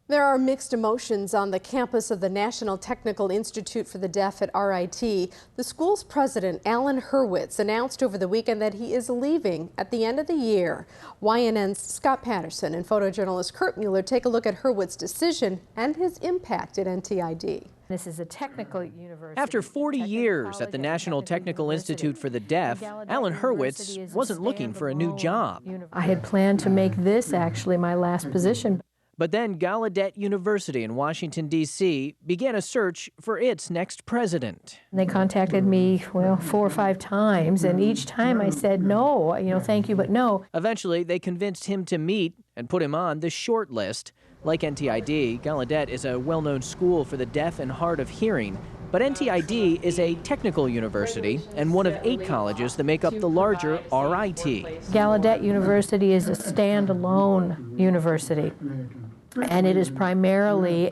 There are mixed emotions on the campus of the National Technical Institute for the Deaf at RIT. The school's president, Alan Hurwitz, announced over the weekend that he is leaving at the end of the year. YNN's Scott Patterson and photojournalist Kurt Mueller take a look at Hurwitz's decision and his impact at NTID. This is a technical university. After 40 years at the National Technical Institute for the Deaf, Alan Hurwitz wasn't looking for a new job. I had planned to make this actually my last position. But then Gallaudet University in Washington, D.C. began a search for its next president. They contacted me, 4 or 5 times, and each time I said no, thank you, but no. Eventually, they convinced him to meet and put him on the short list. Like NTID, Gallaudet is a well-known school for the deaf and hard of hearing. But NTID is a technical university and one of 8 colleges that make up the larger RIT. Gallaudet University is a standalone university, and it is primarily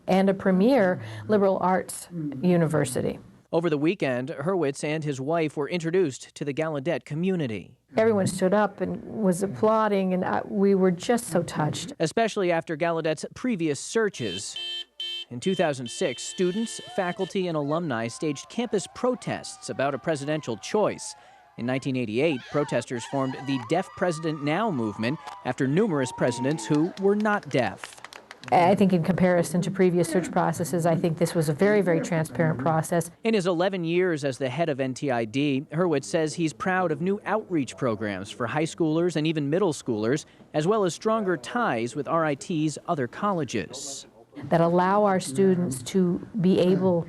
and a premier liberal arts university. Over the weekend, Hurwitz and his wife were introduced to the Gallaudet community. Everyone stood up and was applauding, and we were just so touched. Especially after Gallaudet's previous searches. In 2006, students, faculty, and alumni staged campus protests about a presidential choice. In 1988, protesters formed the Deaf President Now movement after numerous presidents who were not deaf. I think in comparison to previous search processes, I think this was a very, very transparent process. In his 11 years as the head of NTID, Hurwitz says he's proud of new outreach programs for high schoolers and even middle schoolers, as well as stronger ties with RIT's other colleges. That allow our students to be able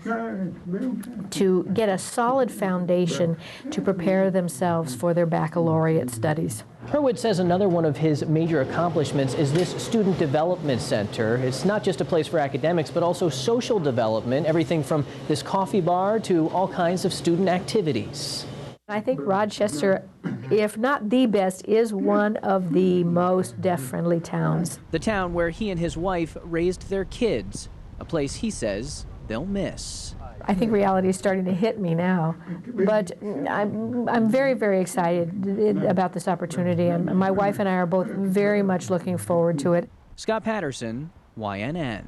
to get a solid foundation to prepare themselves for their baccalaureate studies. Hurwitz says another one of his major accomplishments is this Student Development Center. It's not just a place for academics, but also social development, everything from this coffee bar to all kinds of student activities. I think Rochester, if not the best, is one of the most deaf-friendly towns. The town where he and his wife raised their kids, a place he says they'll miss. I think reality is starting to hit me now, but I'm very, very excited about this opportunity, and my wife and I are both very much looking forward to it. Scott Patterson, YNN.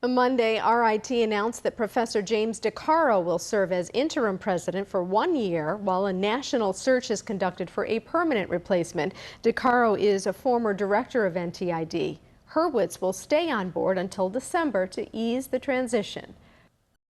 On Monday, RIT announced that Professor James DeCaro will serve as interim president for 1 year while a national search is conducted for a permanent replacement. DeCaro is a former director of NTID. Hurwitz will stay on board until December to ease the transition.